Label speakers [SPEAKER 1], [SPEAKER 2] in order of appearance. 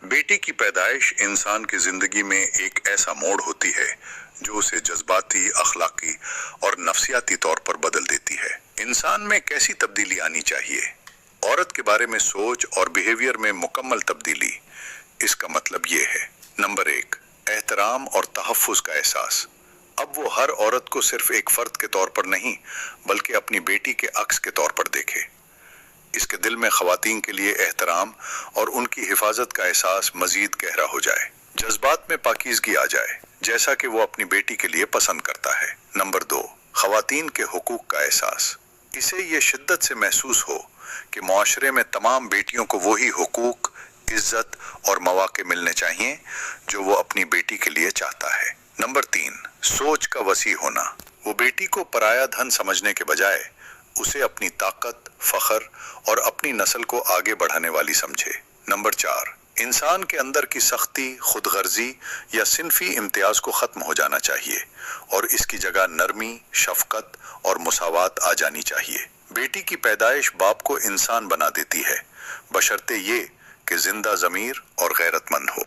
[SPEAKER 1] बेटी की पैदाइश इंसान की जिंदगी में एक ऐसा मोड़ होती है जो उसे जज्बाती, अखलाकी और नफ्सियाती तौर पर बदल देती है। इंसान में कैसी तब्दीली आनी चाहिए? औरत के बारे में सोच और बिहेवियर में मुकम्मल तब्दीली। इसका मतलब ये है, नंबर 1, एहतराम और तहफ़्फ़ुज़ का एहसास। अब वो हर औरत को सिर्फ एक फर्द के तौर पर नहीं, बल्कि अपनी बेटी के अक्स के तौर पर देखे। इसके दिल में ख़वातीन के लिए एहतराम और उनकी हिफाजत का एहसास मजीद गहरा हो जाए। जज्बात में पाकीज़गी आ जाए, जैसा कि वो अपनी बेटी के लिए पसंद करता है। नंबर 2, ख़वातीन के हुकूक का एहसास। इसे ये शिद्दत से महसूस हो कि मुआशरे में तमाम बेटियों को वही हुकूक, इज्जत और मौके मिलने चाहिए जो वो अपनी बेटी के लिए चाहता है। नंबर 3, सोच का वसी होना। वो बेटी को पराया धन समझने के बजाय उसे अपनी ताकत, फख्र और अपनी नस्ल को आगे बढ़ाने वाली समझे। नंबर 4, इंसान के अंदर की सख्ती, खुदगर्जी या सिनफी इम्तियाज को ख़त्म हो जाना चाहिए और इसकी जगह नरमी, शफकत और मुसावात आ जानी चाहिए। बेटी की पैदाइश बाप को इंसान बना देती है, बशर्ते ये कि जिंदा ज़मीर और गैरतमंद हो।